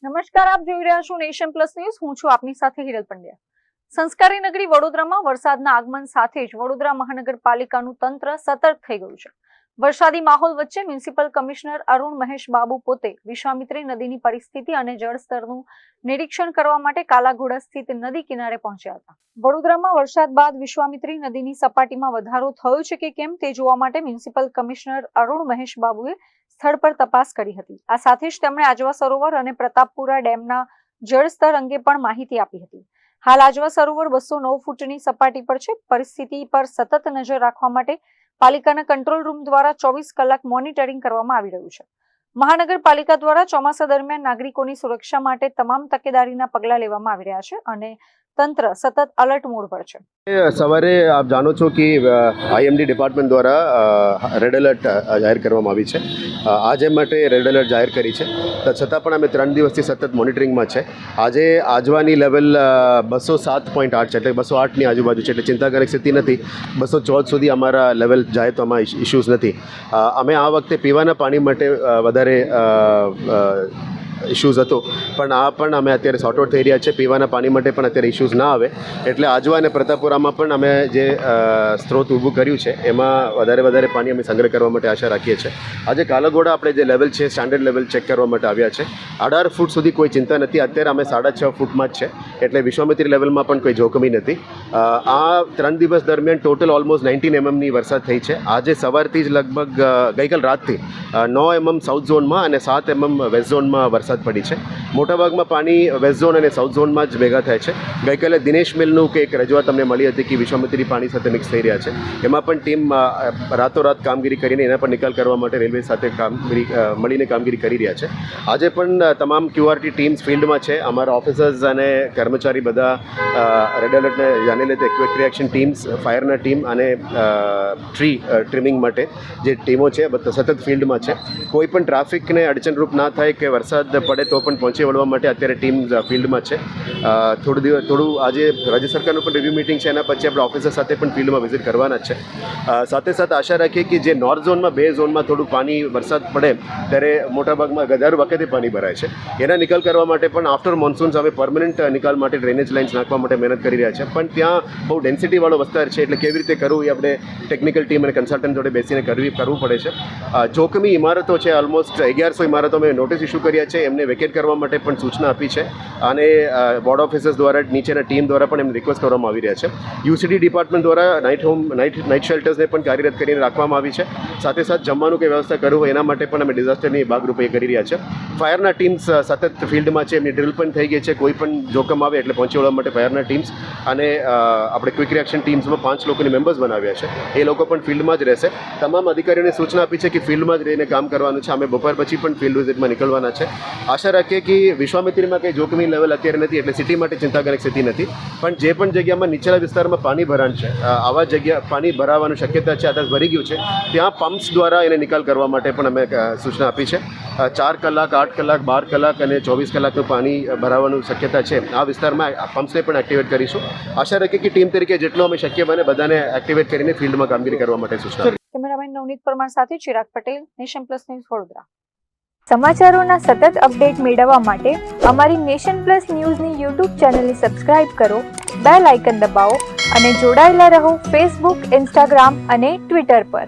નમસ્કાર, આપ જોઈ રહ્યા છો નેશન પ્લસ ન્યૂઝ. હું છું આપની સાથે હિરલ પંડ્યા. સંસ્કારી નગરી વડોદરામાં વરસાદના આગમન સાથે જ વડોદરા મહાનગરપાલિકાનું તંત્ર સતર્ક થઈ ગયું છે. વરસાદી માહોલ વચ્ચે મ્યુનિસિપલ કમિશનર અરુણ મહેશ બાબુ પોતે વિશ્વામિત્રી નદીની પરિસ્થિતિ અને જળસ્તરનું નિરીક્ષણ કરવા માટે કાલાઘોડા સ્થિત નદી કિનારે પહોંચ્યા હતા. વડોદરામાં વરસાદ બાદ વિશ્વામિત્રી નદીની સપાટીમાં વધારો થયો છે કે કેમ તે જોવા માટે મ્યુનિસિપલ કમિશનર અરુણ મહેશ બાબુએ સ્થળ પર તપાસ કરી હતી. આ સાથે જ તેમણે આજવા સરોવર અને પ્રતાપપુરા ડેમના જળસ્તર અંગે પણ માહિતી આપી હતી. હાલ આજવા સરોવર 209 ફૂટની સપાટી પર છે. પરિસ્થિતિ પર સતત નજર રાખવા માટે પાલિકાના કંટ્રોલ રૂમ દ્વારા 24 કલાક મોનિટરિંગ કરવામાં આવી રહ્યું છે. મહાનગરપાલિકા દ્વારા ચોમાસા દરમિયાન નાગરિકોની સુરક્ષા માટે તમામ તકેદારીના પગલાં લેવામાં આવી રહ્યા છે અને તંત્ર સતત અલર્ટ મોડ પર છે. સવારે આપ જાણો છો કે આઈએમડી ડિપાર્ટમેન્ટ દ્વારા રેડ એલર્ટ જાહેર કરવામાં આવી છે. આજે માટે રેડ એલર્ટ જાહેર કરી છે, છતાં પણ અમે 3 દિવસથી સતત મોનિટરિંગમાં છે. આજે આજવાની લેવલ 207.8 છે, એટલે 208ની આજુબાજુ છે, એટલે ચિંતાજનક સ્થિતિ નથી. 214 સુધી અમારા લેવલ જાય તો આમાં ઇશ્યુઝ નથી. અમે આ વખતે પીવાના પાણી માટે વધારે ઇશ્યુઝ હતો, પણ આ પણ અમે અત્યારે સોર્ટ આઉટ થઈ રહ્યા છે. પીવાના પાણી માટે પણ અત્યારે ઇશ્યુઝ ના આવે, એટલે આજવા અને પ્રતાપપુરામાં પણ અમે જે સ્ત્રોત ઊભું કર્યું છે એમાં વધારે પાણી અમે સંગ્રહ કરવા માટે આશા રાખીએ છીએ. આજે કાલાઘોડા આપણે જે લેવલ છે સ્ટાન્ડર્ડ લેવલ ચેક કરવા માટે આવ્યા છે. 18 ફૂટ સુધી કોઈ ચિંતા નથી. અત્યારે અમે 6.5 ફૂટમાં જ છે, એટલે વિશ્વામિત્રી લેવલમાં પણ કોઈ જોખમી નથી. આ 3 દિવસ દરમિયાન ટોટલ ઓલમોસ્ટ 19 mmની વરસાદ થઈ છે. આજે સવારથી જ લગભગ ગઈકાલ રાતથી 9 mm સાઉથ ઝોનમાં અને 7 mm વેસ્ટ ઝોનમાં વરસાદ પડી છે. મોટાભાગમાં પાણી વેસ્ટ ઝોન અને સાઉથ ઝોનમાં જ ભેગા થાય છે. ગઈકાલે દિનેશ મિલનું કે એક રજૂઆત અમને મળી હતી કે વિશ્વામિત્રી પાણી સાથે મિક્સ થઈ રહ્યા છે. એમાં પણ ટીમ રાતોરાત કામગીરી કરીને એના પર નિકાલ કરવા માટે રેલવે સાથે મળીને કામગીરી કરી રહ્યા છે. આજે પણ તમામ QRT ટીમ્સ ફિલ્ડમાં છે. અમારા ઓફિસર્સ અને કર્મચારી બધા રેડ એલર્ટને જાણી લેતે ક્વિક રિએક્શન ટીમ્સ, ફાયરના ટીમ અને ટ્રી ટ્રીમિંગ માટે જે ટીમો છે બધા સતત ફિલ્ડમાં છે. કોઈ પણ ટ્રાફિકને અડચણરૂપ ના થાય કે વરસાદ પડે તો પણ પહોંચી વળવા માટે અત્યારે ટીમ ફિલ્ડમાં છે. થોડું આજે રાજ્ય સરકારનું પણ રિવ્યૂ મિટિંગ છે, એના પછી આપણે ઓફિસર સાથે પણ ફિલ્ડમાં વિઝિટ કરવાના જ છે. સાથે આશા રાખીએ કે જે નોર્થ ઝોનમાં 2 ઝોનમાં થોડું પાણી વરસાદ પડે ત્યારે મોટાભાગમાં દર વખતે પાણી ભરાય છે. એના નિકાલ કરવા માટે પણ આફ્ટર મોન્સૂન્સ હવે પરમનન્ટ નિકાલ માટે ડ્રેનેજ લાઇન્સ નાખવા માટે મહેનત કરી રહ્યા છે. પણ ત્યાં બહુ ડેન્સિટીવાળો વિસ્તાર છે, એટલે કેવી રીતે કરવું એ આપણે ટેકનિકલ ટીમ અને કન્સલ્ટન્ટ જોડે બેસીને કરવું પડે છે. જોખમી ઇમારતો છે, ઓલમોસ્ટ 1100 ઇમારતો અમે નોટિસ ઇસ્યુ કર્યા છે. એમને વેકેટ કરવા માટે પણ સૂચના આપી છે અને બોર્ડ ઓફિસર્સ દ્વારા નીચેના ટીમ દ્વારા પણ એમને રિક્વેસ્ટ કરવામાં આવી રહ્યા છે. UCD ડિપાર્ટમેન્ટ દ્વારા નાઇટ શેલ્ટર્સને પણ કાર્યરત કરીને રાખવામાં આવી છે. સાથે જમવાનું કે વ્યવસ્થા કરવું હોય એના માટે પણ અમે ડિઝાસ્ટરની ભાગરૂપે કરી રહ્યા છે. ફાયરના ટીમ્સ સતત ફિલ્ડમાં છે, એમની ડ્રિલ પણ થઈ ગઈ છે. કોઈ પણ જોખમ આવે એટલે પહોંચી વળવા માટે ફાયરના ટીમ્સ અને આપણે ક્વિક રિએક્શન ટીમ્સમાં 5 લોકોની મેમ્બર્સ બનાવ્યા છે. એ લોકો પણ ફિલ્ડમાં જ રહેશે. તમામ અધિકારીઓને સૂચના આપી છે કે ફિલ્ડમાં જ રહીને કામ કરવાનું છે. અમે બપોર પછી પણ ફિલ્ડ વિઝિટમાં નીકળવાના છે. આશા રાખીએ કે વિશ્વામિત્રીમાં કંઈ જોખમી લેવલ અત્યારે નથી, એટલે સિટી માટે ચિંતાજનક સ્થિતિ નથી. પણ જે પણ જગ્યામાં નીચેના વિસ્તારમાં પાણી ભરાણ છે, આવા જગ્યા પાણી ભરાવાની શક્યતા છે, આધાર ભરી ગયું છે, ત્યાં પમ્પ્સ દ્વારા એને નિકાલ કરવા માટે પણ અમે સૂચના આપી છે. 4 કલાક, 8 કલાક, 12 કલાક અને 24 કલાકનું પાણી ભરાવાની શક્યતા છે. આ વિસ્તારમાં પમ્પ્સને પણ એક્ટિવેટ કરીશું. આશા રાખીએ કે ટીમ તરીકે જેટલો અમે શક્ય બને બધાને એક્ટિવેટ કરીને ફિલ્ડમાં કામગીરી કરવા માટે સૂચના. કેમેરામેન નવનીત પરમાર સાથે Chirag Patel, Nation Plus News Vadodara. સમાચારોના સતત અપડેટ મેળવવા માટે અમારી નેશન પ્લસ ન્યૂઝની YouTube ચેનલને સબસ્ક્રાઇબ કરો, બેલ આઇકન દબાવો અને જોડાયેલા રહો Facebook, Instagram અને Twitter પર.